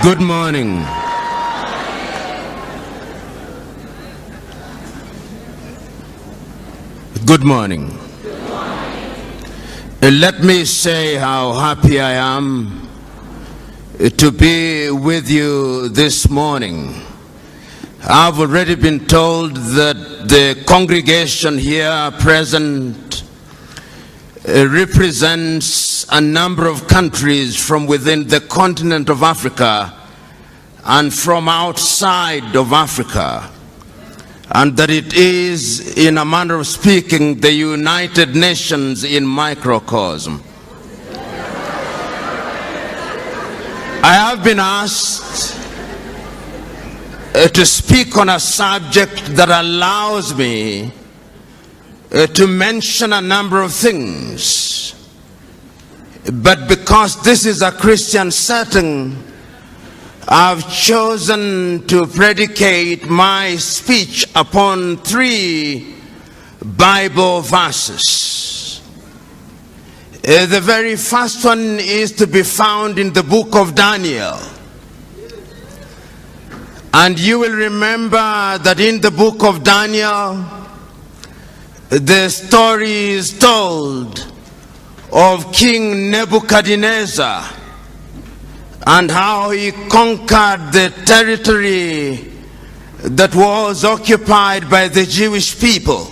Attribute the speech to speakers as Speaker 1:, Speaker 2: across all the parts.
Speaker 1: Good morning. Good morning. Let me say how happy I am to be with you this morning. I've already been told that the congregation here present represents a number of countries from within the continent of Africa and from outside of Africa, and that it is, in a manner of speaking, the United Nations in microcosm. I have been asked to speak on a subject that allows me to mention a number of things, but because this is a Christian setting, I've chosen to predicate my speech upon 3 Bible verses. The very first one is to be found in the book of Daniel. And you will remember that in the book of Daniel, the story is told of King Nebuchadnezzar and how he conquered the territory that was occupied by the Jewish people.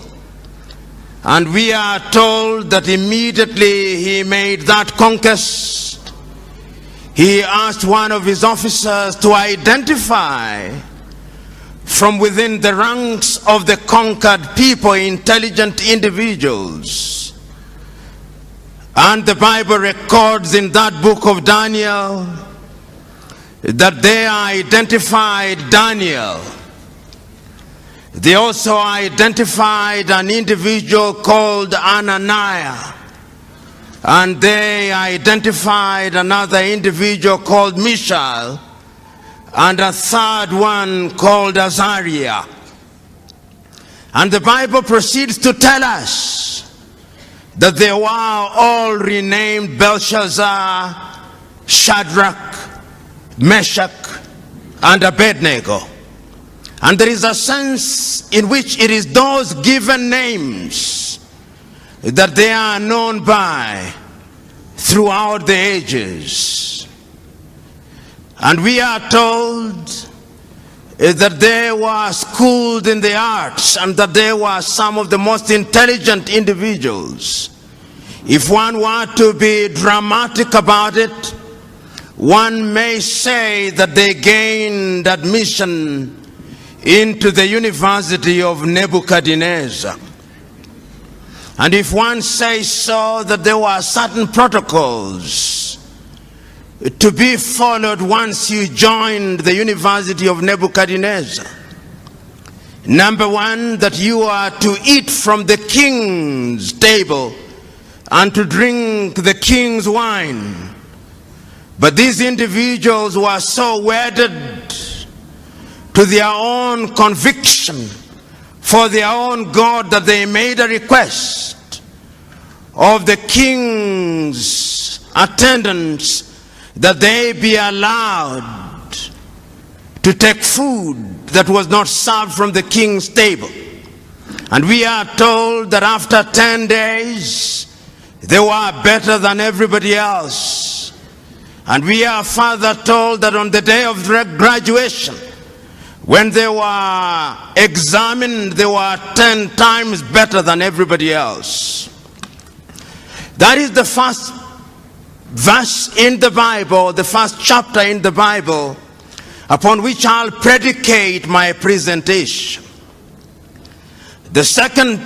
Speaker 1: And we are told that immediately he made that conquest, he asked one of his officers to identify from within the ranks of the conquered people intelligent individuals. And the Bible records in that book of Daniel that they identified Daniel. They also identified an individual called Ananias, and they identified another individual called Mishael, and a third one called Azariah. And the Bible proceeds to tell us that they were all renamed Belshazzar, Shadrach, Meshach, and Abednego. And there is a sense in which it is those given names that they are known by throughout the ages. And we are told that they were schooled in the arts and that they were some of the most intelligent individuals. If one were to be dramatic about it, one may say that they gained admission into the University of Nebuchadnezzar. And if one says so, that there were certain protocols to be followed once you joined the University of Nebuchadnezzar. Number 1, that you are to eat from the king's table and to drink the king's wine. But these individuals were so wedded to their own conviction for their own God that they made a request of the king's attendants that they be allowed to take food that was not served from the king's table. And we are told that after 10 days, they were better than everybody else. And we are further told that on the day of graduation, when they were examined, they were 10 times better than everybody else. That is the first verse in the Bible, the first chapter in the Bible, upon which I'll predicate my presentation. The second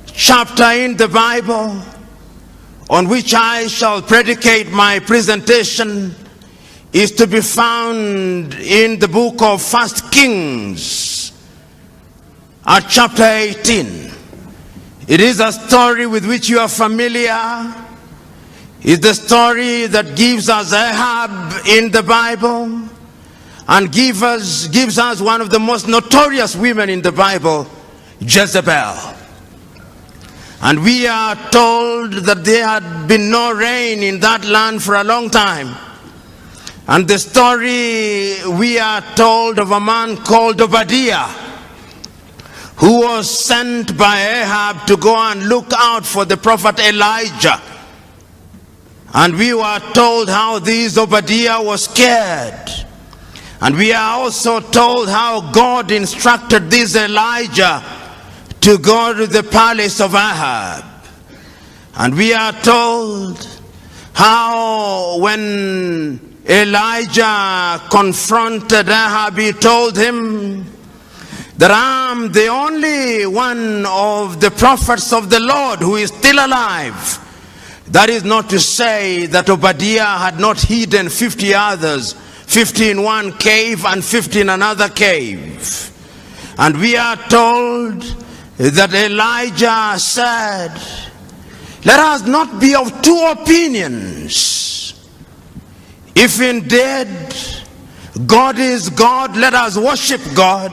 Speaker 1: chapter in the Bible on which I shall predicate my presentation is to be found in the book of 1 Kings at chapter 18. It is a story with which you are familiar. It's the story that gives us Ahab in the Bible and gives us one of the most notorious women in the Bible, Jezebel. And we are told that there had been no rain in that land for a long time. And the story we are told of a man called Obadiah, who was sent by Ahab to go and look out for the prophet Elijah. And we were told how this Obadiah was scared. And we are also told how God instructed this Elijah to go to the palace of Ahab. And we are told how when Elijah confronted Ahab, he told him that I'm the only one of the prophets of the Lord who is still alive. That is not to say that Obadiah had not hidden 50 others, 50 in one cave and 50 in another cave. And we are told that Elijah said, let us not be of two opinions. If indeed God is God, let us worship God.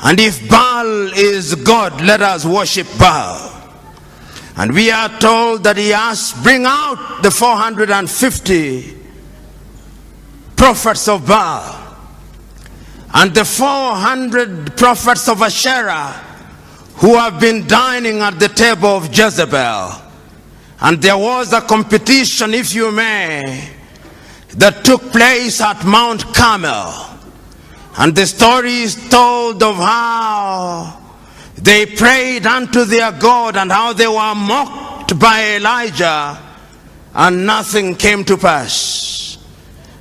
Speaker 1: And if Baal is God, let us worship Baal. And we are told that he asked, bring out the 450 prophets of Baal and the 400 prophets of Asherah who have been dining at the table of Jezebel. And there was a competition, if you may, that took place at Mount Carmel. And the story is told of how they prayed unto their God and how they were mocked by Elijah and nothing came to pass.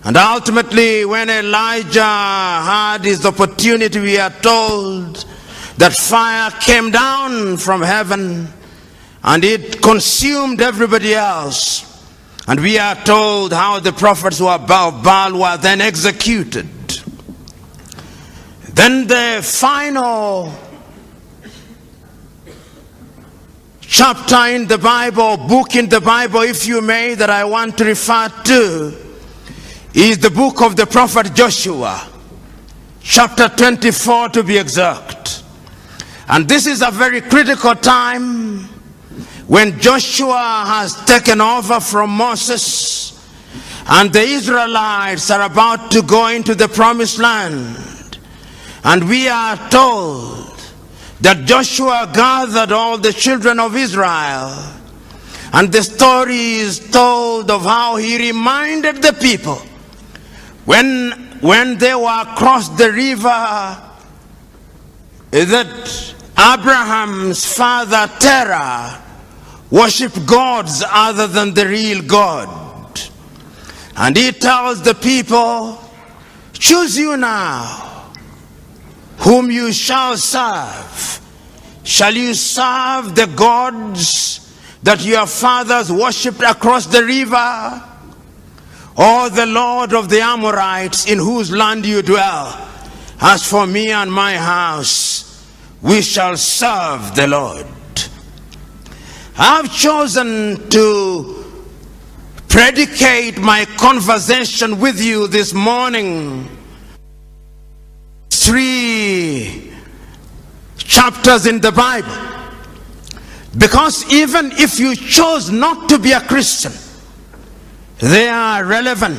Speaker 1: And ultimately, when Elijah had his opportunity, we are told that fire came down from heaven and it consumed everybody else. And we are told how the prophets who of Baal were then executed. Then the final chapter in the Bible, book in the Bible, if you may, that I want to refer to is the book of the prophet Joshua, chapter 24 to be exact. And this is a very critical time when Joshua has taken over from Moses and the Israelites are about to go into the promised land. And we are told that Joshua gathered all the children of Israel, and the story is told of how he reminded the people when they were across the river that Abraham's father Terah worshipped gods other than the real God. And he tells the people, choose you now whom you shall serve. Shall you serve the gods that your fathers worshipped across the river, or the Lord of the Amorites in whose land you dwell? As for me and my house, we shall serve the Lord. I've chosen to predicate my conversation with you this morning 3 chapters in the Bible, because even if you chose not to be a Christian, they are relevant,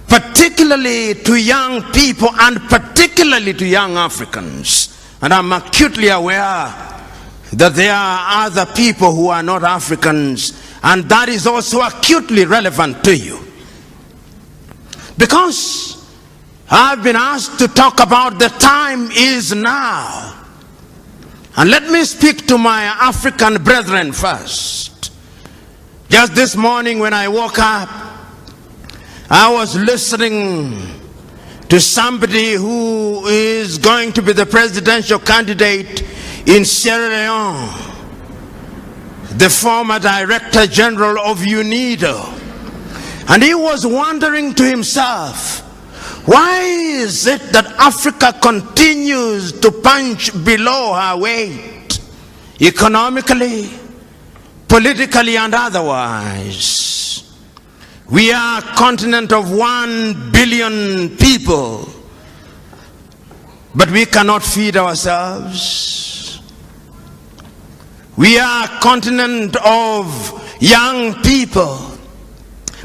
Speaker 1: particularly to young people and particularly to young Africans. And I'm acutely aware that there are other people who are not Africans, and that is also acutely relevant to you, because I've been asked to talk about the time is now. And let me speak to my African brethren first. Just this morning when I woke up, I was listening to somebody who is going to be the presidential candidate in Sierra Leone, the former Director General of UNIDO. And he was wondering to himself, why is it that Africa continues to punch below her weight, economically, politically, and otherwise? We are a continent of 1 billion people, but we cannot feed ourselves. We are a continent of young people,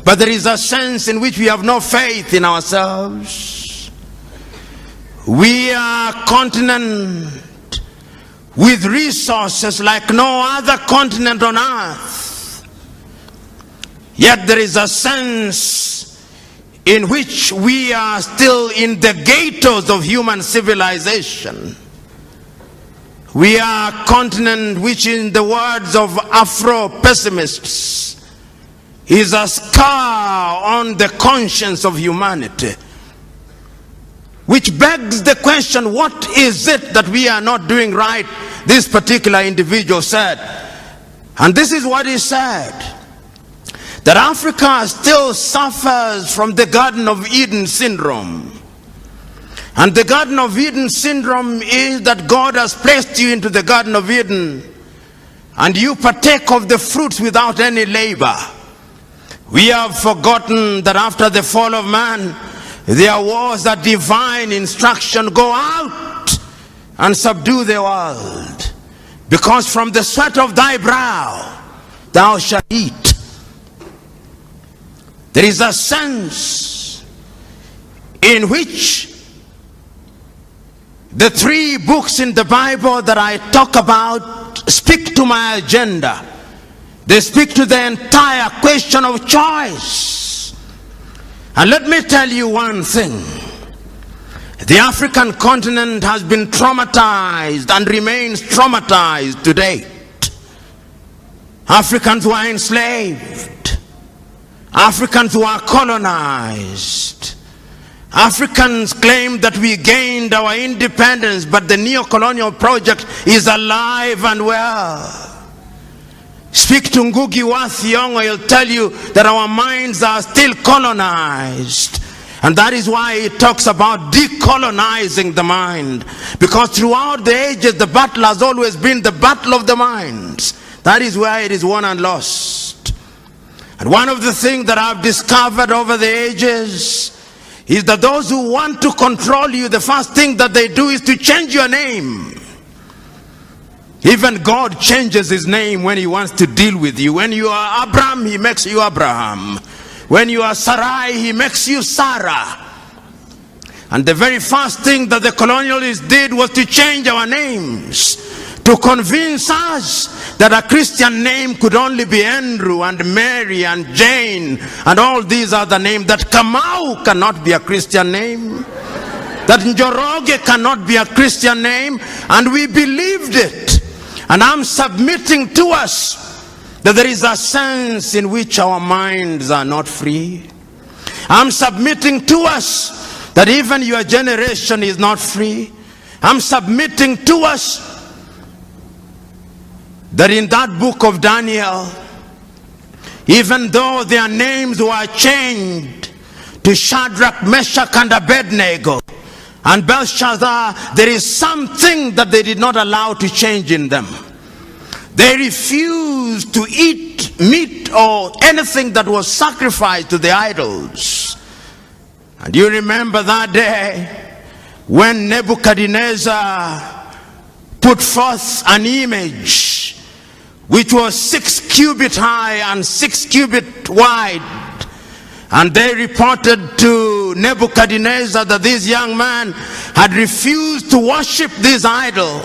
Speaker 1: but there is a sense in which we have no faith in ourselves. We are a continent with resources like no other continent on earth. Yet there is a sense in which we are still in the ghettos of human civilization. We are a continent which, in the words of Afro-pessimists, is a scar on the conscience of humanity. Which begs the question, what is it that we are not doing right? This particular individual said, and this is what he said, that Africa still suffers from the Garden of Eden syndrome. And the Garden of Eden syndrome is that God has placed you into the Garden of Eden and you partake of the fruits without any labor. We have forgotten that after the fall of man, there was a divine instruction: go out and subdue the world, because from the sweat of thy brow thou shalt eat. There is a sense in which the 3 books in the Bible that I talk about speak to my agenda. They speak to the entire question of choice. And let me tell you one thing. The African continent has been traumatized and remains traumatized to date. Africans were enslaved. Africans were colonized. Africans claim that we gained our independence, but the neo-colonial project is alive and well. Speak to Ngugi wa Thiong'o, he'll tell you that our minds are still colonized. And that is why he talks about decolonizing the mind. Because throughout the ages, the battle has always been the battle of the minds. That is where it is won and lost. And one of the things that I've discovered over the ages is that those who want to control you, the first thing that they do is to change your name. Even God changes his name when he wants to deal with you. When you are Abraham, he makes you Abraham. When you are Sarai, he makes you Sarah. And the very first thing that the colonialists did was to change our names, to convince us that a Christian name could only be Andrew and Mary and Jane and all these other names, that Kamau cannot be a Christian name, that Njoroge cannot be a Christian name, and we believed it. And I'm submitting to us that there is a sense in which our minds are not free. I'm submitting to us that even your generation is not free. I'm submitting to us that in that book of Daniel, even though their names were changed to Shadrach, Meshach, and Abednego, and Belshazzar, there is something that they did not allow to change in them. They refused to eat meat or anything that was sacrificed to the idols. And you remember that day when Nebuchadnezzar put forth an image which was 6 cubits high and 6 cubits wide. And they reported to Nebuchadnezzar that this young man had refused to worship this idol.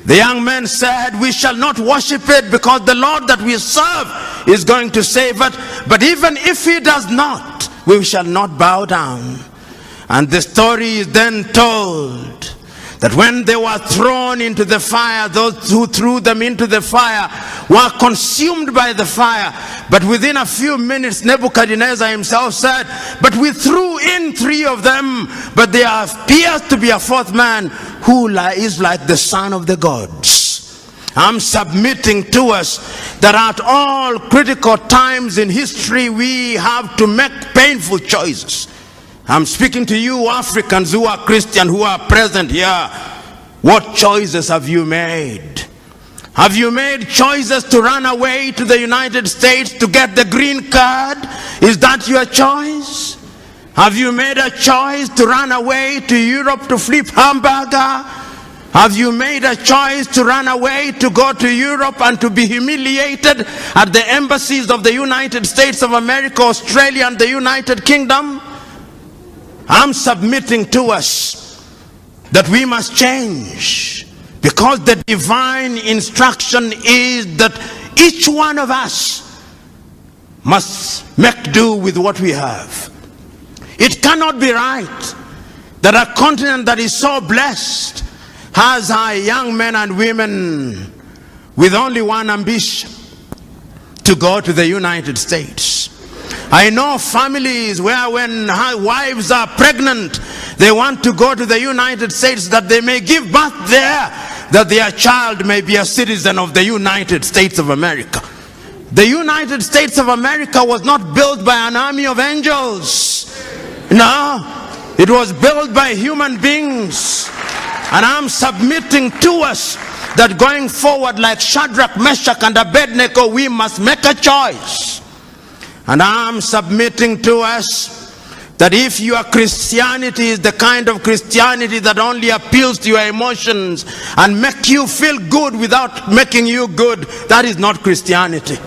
Speaker 1: The young man said, we shall not worship it because the Lord that we serve is going to save it. But even if he does not, we shall not bow down. And the story is then told that when they were thrown into the fire, those who threw them into the fire were consumed by the fire. But within a few minutes, Nebuchadnezzar himself said, but we threw in 3 of them, but there appears to be a 4th man who is like the son of the gods. I'm submitting to us that at all critical times in history, we have to make painful choices. I'm speaking to you Africans who are Christian, who are present here. What choices have you made? Have you made choices to run away to the United States to get the green card? Is that your choice? Have you made a choice to run away to Europe to flip hamburger? Have you made a choice to run away, to go to Europe and to be humiliated at the embassies of the United States of America, Australia, and the United Kingdom? I'm submitting to us that we must change, because the divine instruction is that each one of us must make do with what we have. It cannot be right that a continent that is so blessed has our young men and women with only one ambition: to go to the United States. I know families where when wives are pregnant, they want to go to the United States that they may give birth there, that their child may be a citizen of the United States of America. The United States of America was not built by an army of angels. No, it was built by human beings. And I'm submitting to us that going forward, like Shadrach, Meshach, and Abednego, we must make a choice. And I'm submitting to us that if your Christianity is the kind of Christianity that only appeals to your emotions and make you feel good without making you good, that is not Christianity.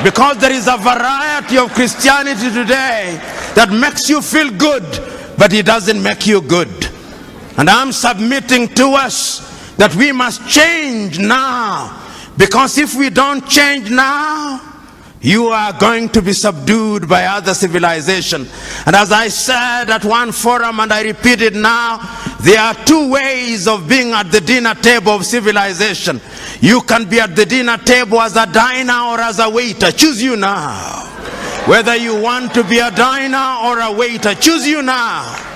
Speaker 1: Because there is a variety of Christianity today that makes you feel good, but it doesn't make you good. And I'm submitting to us that we must change now, because if we don't change now, you are going to be subdued by other civilization. And as I said at one forum, and I repeat it now, there are two ways of being at the dinner table of civilization. You can be at the dinner table as a diner or as a waiter. Choose you now. Whether you want to be a diner or a waiter, choose you now.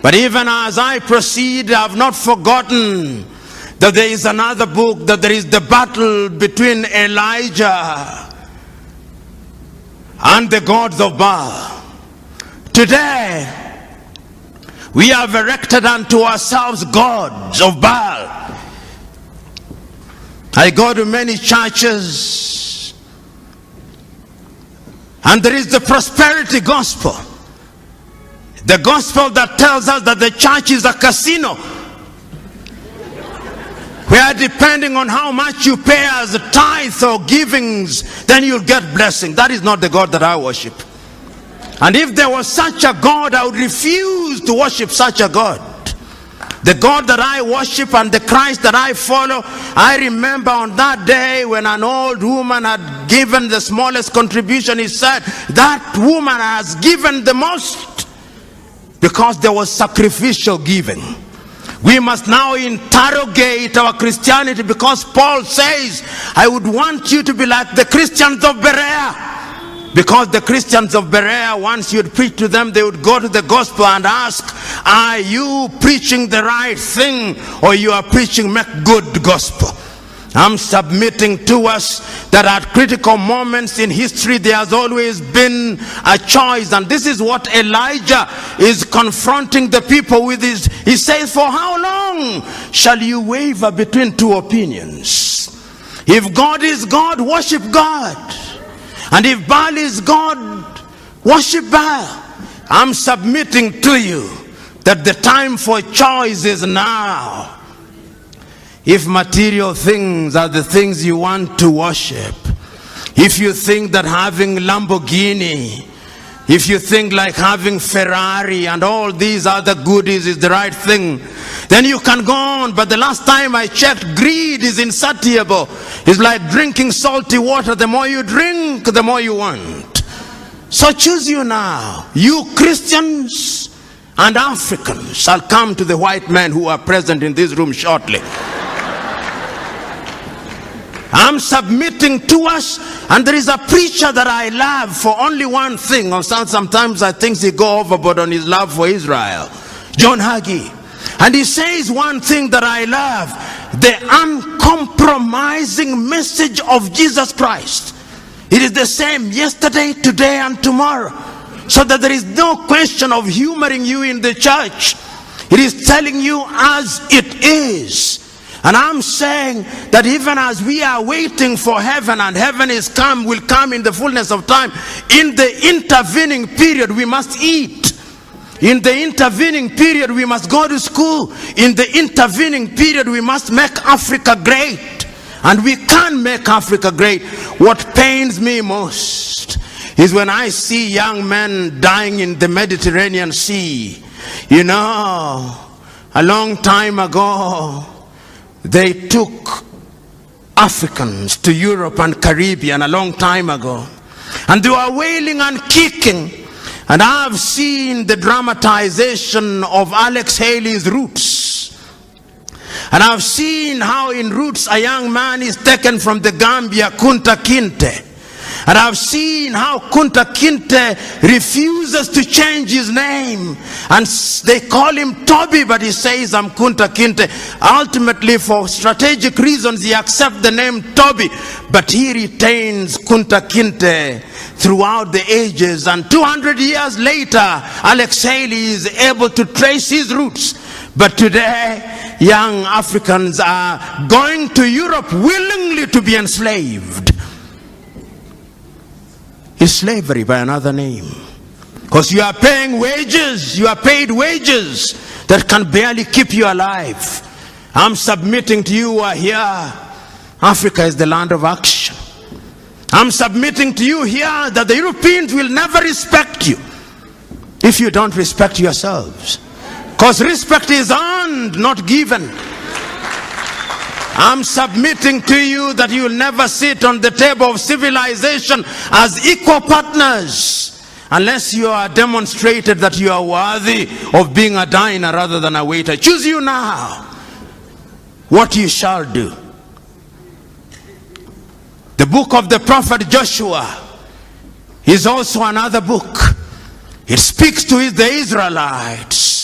Speaker 1: But even as I proceed, I have not forgotten that there is another book, that there is the battle between Elijah and the gods of Baal. Today, we have erected unto ourselves gods of Baal. I go to many churches, and there is the prosperity gospel. The gospel that tells us that the church is a casino, where depending on how much you pay as a tithe or givings, then you'll get blessing. That is not the God that I worship. And if there was such a God, I would refuse to worship such a God. The God that I worship and the Christ that I follow, I remember on that day when an old woman had given the smallest contribution, he said, that woman has given the most, because there was sacrificial giving. We must now interrogate our Christianity, because Paul says, I would want you to be like the Christians of Berea. Because the Christians of Berea, once you'd preach to them, they would go to the gospel and ask, are you preaching the right thing, or you are preaching make good gospel? I'm submitting to us that at critical moments in history, there has always been a choice. And this is what Elijah is confronting the people with. He says, for how long shall you waver between two opinions? If God is God, worship God. And if Baal is God, worship Baal. I'm submitting to you that the time for choice is now. If material things are the things you want to worship, if you think that having Lamborghini, if you think like having Ferrari and all these other goodies is the right thing, then you can go on. But the last time I checked, greed is insatiable. It's like drinking salty water. The more you drink, the more you want. So choose you now. You Christians and Africans shall come to the white men who are present in this room shortly. I'm submitting to us, and there is a preacher that I love for only one thing. Sometimes I think he go overboard on his love for Israel, John Hagee. And he says one thing that I love: the uncompromising message of Jesus Christ. It is the same yesterday, today, and tomorrow. So that there is no question of humoring you in the church. It is telling you as it is. And I'm saying that even as we are waiting for heaven, and heaven will come in the fullness of time, in the intervening period we must eat. In the intervening period, we must go to school. In the intervening period, we must make Africa great. And we can make Africa great. What pains me most is when I see young men dying in the Mediterranean Sea. You know, a long time ago, they took Africans to Europe and Caribbean a long time ago. And they were wailing and kicking. And I've seen the dramatization of Alex Haley's Roots. And I've seen how in Roots a young man is taken from the Gambia, Kunta Kinte. And I've seen how Kunta Kinte refuses to change his name. And they call him Toby, but he says, I'm Kunta Kinte. Ultimately, for strategic reasons, he accepts the name Toby. But he retains Kunta Kinte throughout the ages. And 200 years later, Alex Haley is able to trace his roots. But today, young Africans are going to Europe willingly to be enslaved. It's slavery by another name. Because you are paying wages, you are paid wages that can barely keep you alive. I'm submitting to you who are here. Africa is the land of action. I'm submitting to you here that the Europeans will never respect you if you don't respect yourselves. Because respect is earned, not given. I'm submitting to you that you will never sit on the table of civilization as equal partners unless you are demonstrated that you are worthy of being a diner rather than a waiter. Choose you now what you shall do. The book of the prophet Joshua is also another book. It speaks to the Israelites.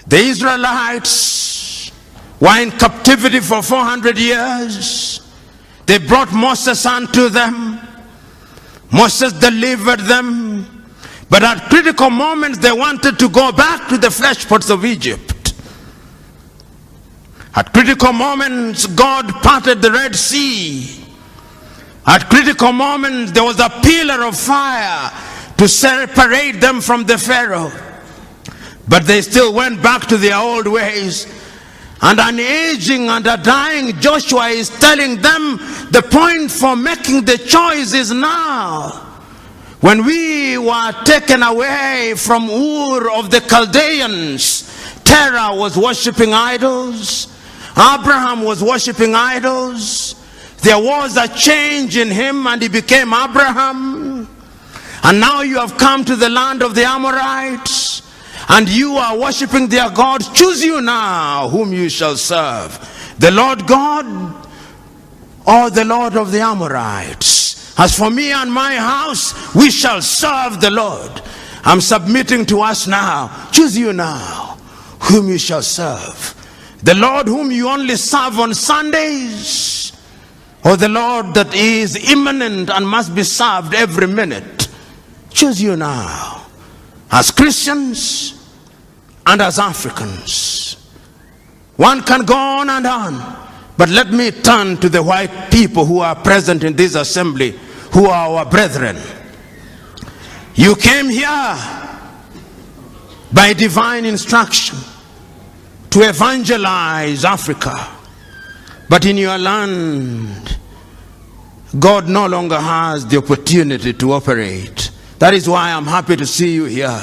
Speaker 1: The Israelites were in captivity for 400 years. They brought Moses unto them. Moses delivered them. But at critical moments, they wanted to go back to the flesh pots of Egypt. At critical moments, God parted the Red Sea. At critical moments, there was a pillar of fire to separate them from the Pharaoh. But they still went back to their old ways. And an aging and a dying Joshua is telling them the point for making the choice is now. When we were taken away from Ur of the Chaldeans, Terah was worshipping idols. Abraham was worshipping idols. There was a change in him and he became Abraham. And now you have come to the land of the Amorites. And you are worshipping their gods. Choose you now whom you shall serve, the Lord God or the Lord of the Amorites. As for me and my house, we shall serve the Lord. I'm submitting to us now. Choose you now whom you shall serve, the Lord whom you only serve on Sundays, or the Lord that is imminent and must be served every minute. Choose you now. As Christians and as Africans, one can go on and on, but let me turn to the white people who are present in this assembly, who are our brethren. You came here by divine instruction to evangelize Africa, but in your land, God no longer has the opportunity to operate. That is why I'm happy to see you here.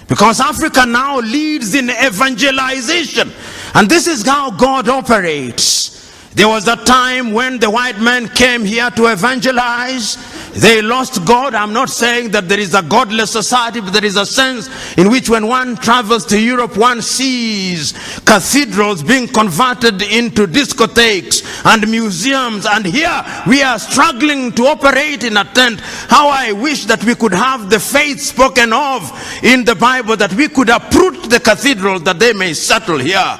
Speaker 1: Because Africa now leads in evangelization. And this is how God operates. There was a time when the white men came here to evangelize. They lost God. I'm not saying that there is a godless society, but there is a sense in which when one travels to Europe, one sees cathedrals being converted into discotheques and museums. And here we are struggling to operate in a tent. How I wish that we could have the faith spoken of in the Bible, that we could uproot the cathedrals that they may settle here.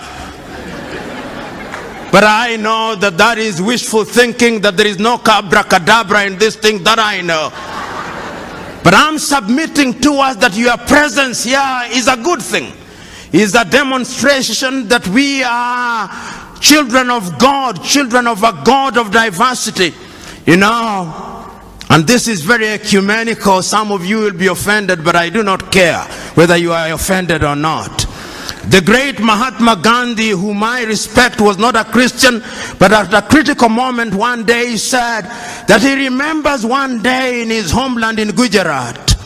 Speaker 1: But I know that that is wishful thinking, that there is no abracadabra in this thing, that I know. But I'm submitting to us that your presence here is a good thing. Is a demonstration that we are children of God, children of a God of diversity. You know, And this is very ecumenical. Some of you will be offended, but I do not care whether you are offended or not. The great Mahatma Gandhi, whom I respect, was not a Christian, but at a critical moment one day he said that he remembers one day in his homeland in Gujarat,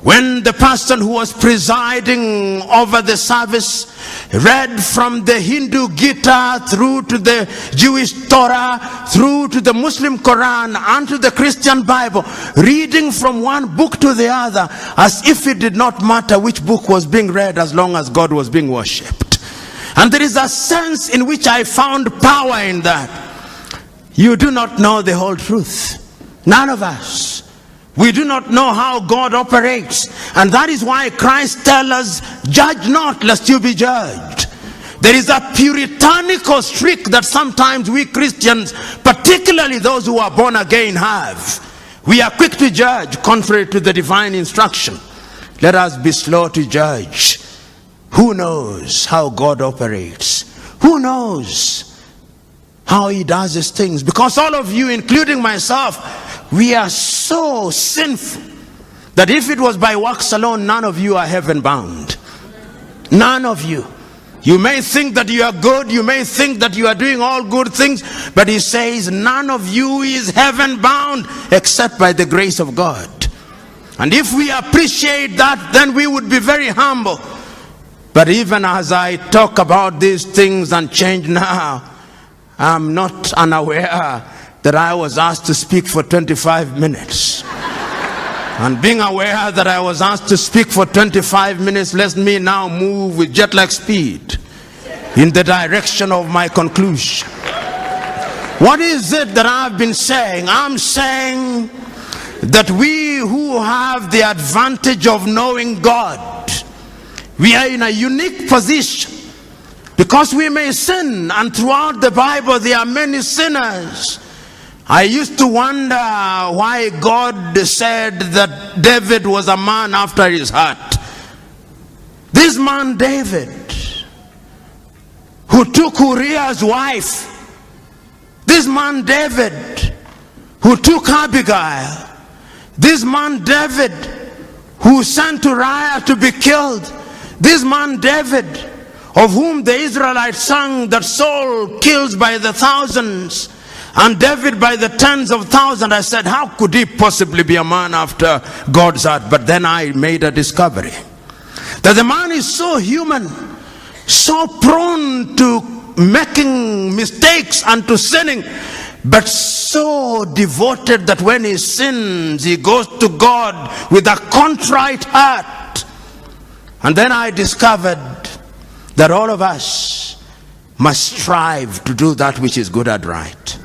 Speaker 1: when the person who was presiding over the service read from the Hindu Gita through to the Jewish Torah, through to the Muslim Quran and to the Christian Bible, reading from one book to the other as if it did not matter which book was being read as long as God was being worshipped. And there is a sense in which I found power in that. You do not know the whole truth. None of us. We do not know how God operates. And that is why Christ tells us, judge not lest you be judged. There is a puritanical streak that sometimes we Christians, particularly those who are born again, have. We are quick to judge contrary to the divine instruction. Let us be slow to judge. Who knows how God operates? Who knows how he does his things? Because all of you, including myself, we are so sinful that if it was by works alone, none of you are heaven bound. None of you. You may think that you are good, you may think that you are doing all good things, but he says none of you is heaven bound except by the grace of God. And if we appreciate that, then we would be very humble. But even as I talk about these things and change now, I'm not unaware that I was asked to speak for 25 minutes. And being aware that I was asked to speak for 25 minutes lets me now move with jet-lag speed in the direction of my conclusion. What is it that I've been saying? I'm saying that we who have the advantage of knowing God, we are in a unique position because we may sin, and throughout the Bible there are many sinners. I used to wonder why God said that David was a man after his heart. This man David, who took Uriah's wife, this man David, who took Abigail, this man David, who sent Uriah to be killed, this man David, of whom the Israelites sang that Saul kills by the thousands, and David by the tens of thousands. I said, how could he possibly be a man after God's heart? But then I made a discovery that the man is so human, so prone to making mistakes and to sinning, but so devoted that when he sins, he goes to God with a contrite heart. And then I discovered that all of us must strive to do that which is good and right.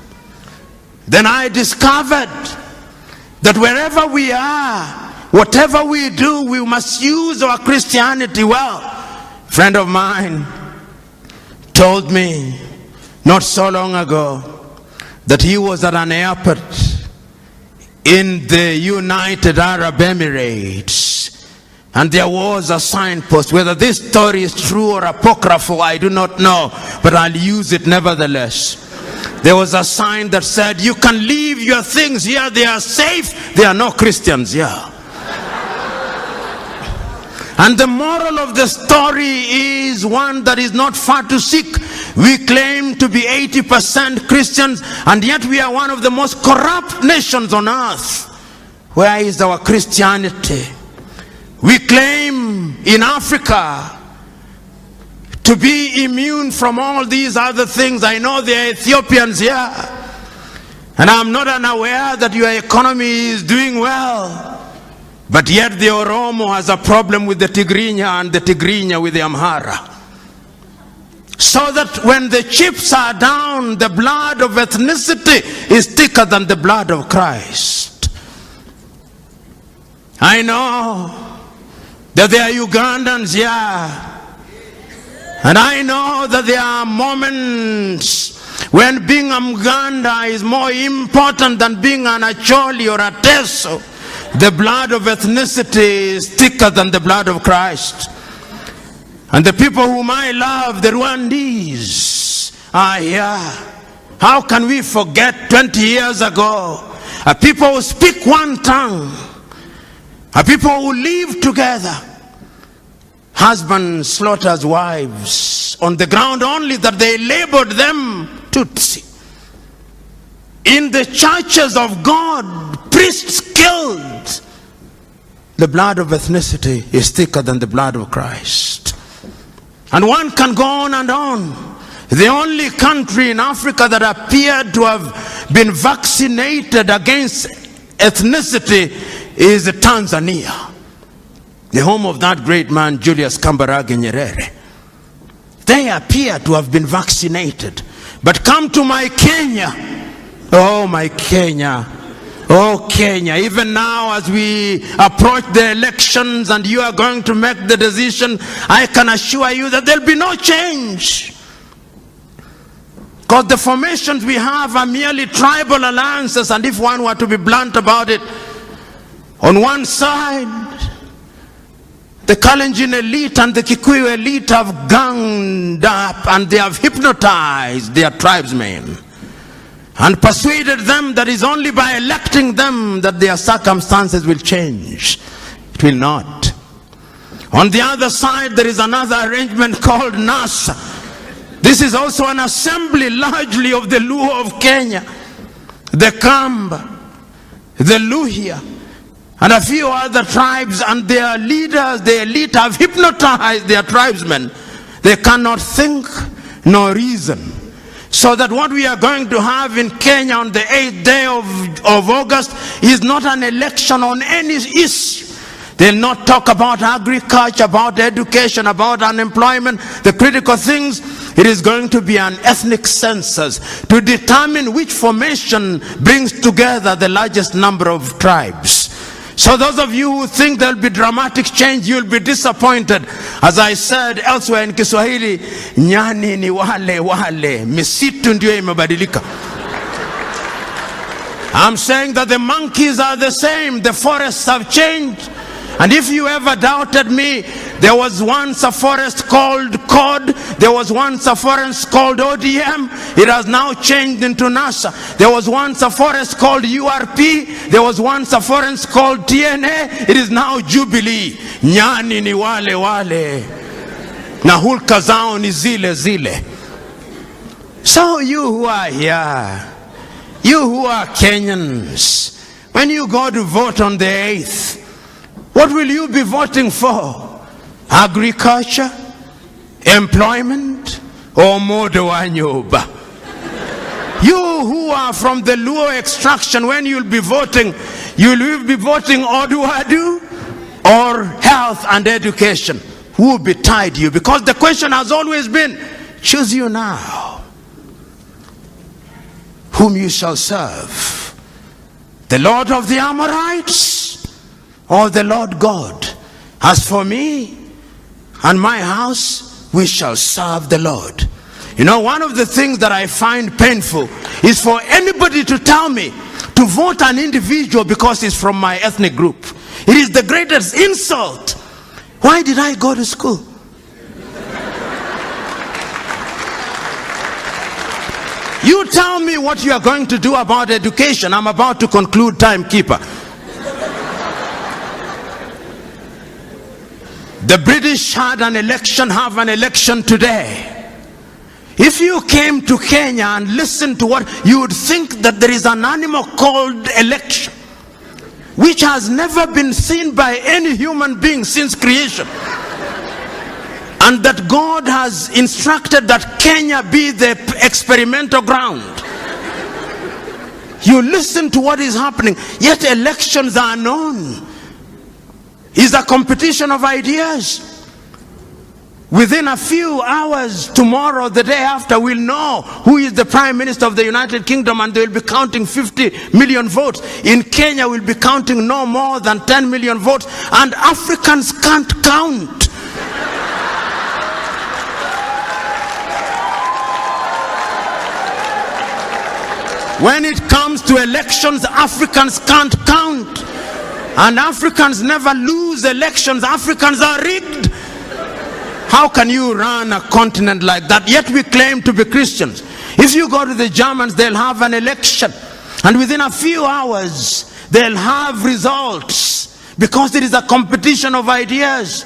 Speaker 1: Then I discovered that wherever we are, whatever we do, we must use our Christianity well. A friend of mine told me not so long ago that he was at an airport in the United Arab Emirates, and there was a signpost. Whether this story is true or apocryphal, I do not know, but I'll use it nevertheless. There was a sign that said, you can leave your things here, they are safe, there are no Christians here. And the moral of the story is one that is not far to seek. We claim to be 80% Christians, and yet we are one of the most corrupt nations on earth. Where is our Christianity? We claim in Africa to be immune from all these other things. I know there are Ethiopians here, and I'm not unaware that your economy is doing well, but yet the Oromo has a problem with the Tigrinya and the Tigrinya with the Amhara. So that when the chips are down, the blood of ethnicity is thicker than the blood of Christ. I know that there are Ugandans here, and I know that there are moments when being a Muganda is more important than being an Acholi or a Teso. The blood of ethnicity is thicker than the blood of Christ. And the people whom I love, the Rwandese, are here. How can we forget 20 years ago a people who speak one tongue, a people who live together. Husband slaughters wives on the ground only that they labored them Tutsi. In the churches of God, priests killed. The blood of ethnicity is thicker than the blood of Christ. And one can go on and on. The only country in Africa that appeared to have been vaccinated against ethnicity is Tanzania, the home of that great man Julius Kambarage Nyerere. They appear to have been vaccinated. But come to my Kenya. Oh, my Kenya. Oh, Kenya. Even now as we approach the elections and you are going to make the decision, I can assure you that there will be no change. Because the formations we have are merely tribal alliances, and if one were to be blunt about it, on one side, the Kalenjin elite and the Kikuyu elite have ganged up and they have hypnotized their tribesmen and persuaded them that it's only by electing them that their circumstances will change. It will not. On the other side, there is another arrangement called NASA. This is also an assembly largely of the Luo of Kenya, the Kamba, the Luhya, and a few other tribes, and their leaders, the elite, have hypnotized their tribesmen. They cannot think nor reason. So that what we are going to have in Kenya on the 8th day of August is not an election on any issue. They'll not talk about agriculture, about education, about unemployment, the critical things. It is going to be an ethnic census to determine which formation brings together the largest number of tribes. So those of you who think there will be dramatic change, you'll be disappointed. As I said elsewhere in Kiswahili, nyani ni wale, misitu ndio imebadilika. I'm saying that the monkeys are the same, the forests have changed. And if you ever doubted me, there was once a forest called COD, there was once a forest called ODM, it has now changed into NASA. There was once a forest called URP, there was once a forest called TNA, it is now Jubilee. Nyani ni wale, na hulka zao ni zile. So you who are here, you who are Kenyans, when you go to vote on the 8th, what will you be voting for? Agriculture, employment, or modo wa nyoba? You who are from the Luo extraction, when you'll be voting Oduadu or health and education. Who will betide you? Because the question has always been, choose you now whom you shall serve, the Lord of the Amorites or the Lord God. As for me and my house, we shall serve the Lord. You know, one of the things that I find painful is for anybody to tell me to vote an individual because he's from my ethnic group. It is the greatest insult. Why did I go to school? You tell me what you are going to do about education. I'm about to conclude, timekeeper. The British had an election, have an election today. If you came to Kenya and listened to what, you would think that there is an animal called election, which has never been seen by any human being since creation. And that God has instructed that Kenya be the experimental ground. You listen to what is happening, yet elections are known. Is a competition of ideas. Within a few hours, tomorrow, the day after, we'll know who is the Prime Minister of the United Kingdom, and they'll be counting 50 million votes. In Kenya, we'll be counting no more than 10 million votes, and Africans can't count. When it comes to elections, Africans can't count. And Africans never lose elections. Africans are rigged. How can you run a continent like that? Yet we claim to be Christians. If you go to the Germans, they'll have an election. And within a few hours, they'll have results, because it is a competition of ideas.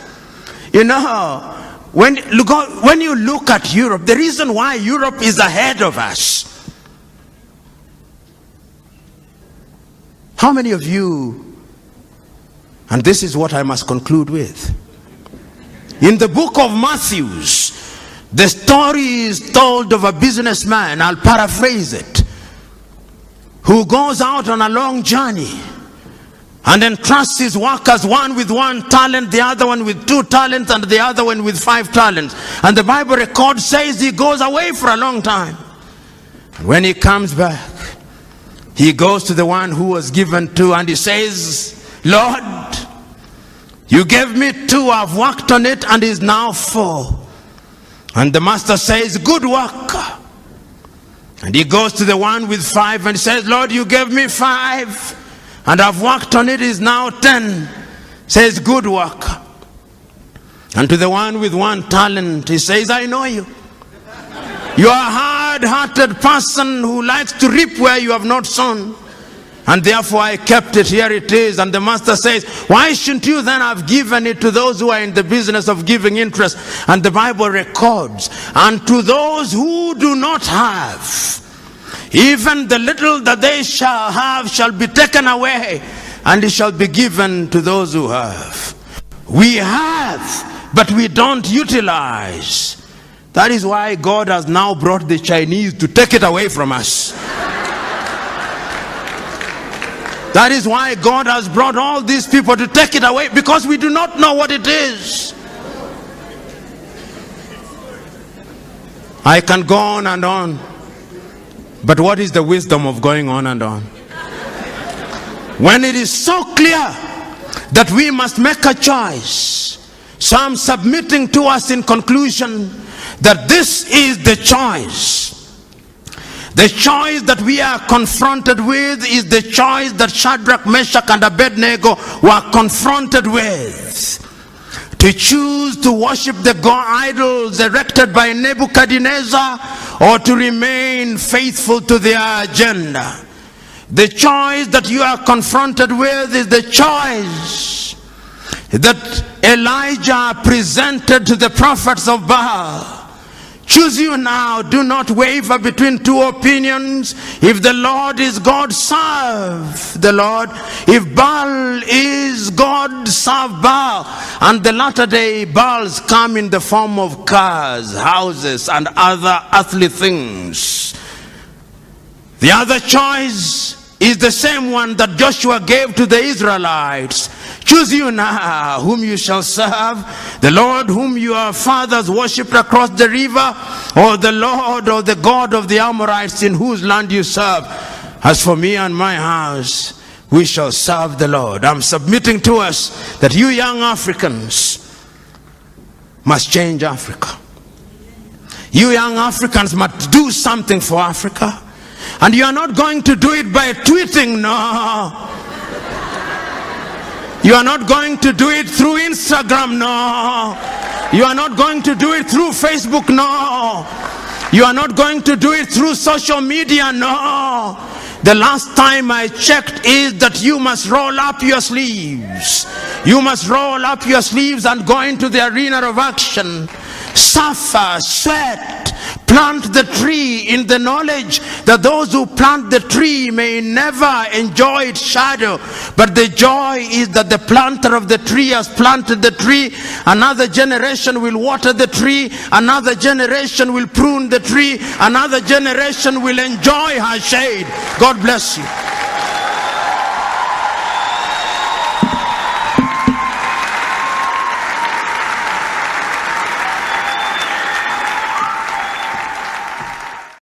Speaker 1: You know, when you look at Europe, the reason why Europe is ahead of us. How many of you, and this is what I must conclude with. In the book of Matthew, the story is told of a businessman, I'll paraphrase it, who goes out on a long journey and entrusts his workers, one with 1 talent, the other one with 2 talents, and the other one with 5 talents. And the Bible record says he goes away for a long time. And when he comes back, he goes to the one who was given 2, and he says, Lord, you gave me 2, I've worked on it, and is now 4. And the master says, good work. And he goes to the one with 5 and says, Lord, you gave me 5, and I've worked on it, is now 10. Says, good work. And to the one with 1 talent, he says, I know you. You are a hard-hearted person who likes to reap where you have not sown. And therefore I kept it, here it is. And the master says, why shouldn't you then have given it to those who are in the business of giving interest? And the Bible records, and to those who do not have, even the little that they shall have shall be taken away, and it shall be given to those who have. We have, but we don't utilize. That is why God has now brought the Chinese to take it away from us. That is why God has brought all these people to take it away, because we do not know what it is. I can go on and on, but what is the wisdom of going on and on? When it is so clear that we must make a choice. So I'm submitting to us in conclusion that this is the choice. The choice that we are confronted with is the choice that Shadrach, Meshach, and Abednego were confronted with. To choose to worship the god idols erected by Nebuchadnezzar, or to remain faithful to their agenda. The choice that you are confronted with is the choice that Elijah presented to the prophets of Baal. Choose you now. Do not waver between 2 opinions. If the Lord is God, serve the Lord. If Baal is God, serve Baal. And the latter day Baals come in the form of cars, houses, and other earthly things. The other choice is the same one that Joshua gave to the Israelites. Choose you now whom you shall serve, the Lord whom your fathers worshipped across the river, or the Lord or the God of the Amorites in whose land you serve. As for me and my house, we shall serve the Lord. I'm submitting to us that you young Africans must change Africa. You young Africans must do something for Africa. And you are not going to do it by tweeting, no. You are not going to do it through Instagram, no. You are not going to do it through Facebook, no. You are not going to do it through social media, no. The last time I checked is that you must roll up your sleeves. You must roll up your sleeves and go into the arena of action. Suffer, sweat, plant the tree in the knowledge that those who plant the tree may never enjoy its shadow, but the joy is that the planter of the tree has planted the tree. Another generation will water the tree, another generation will prune the tree, another generation will enjoy her shade. God bless you.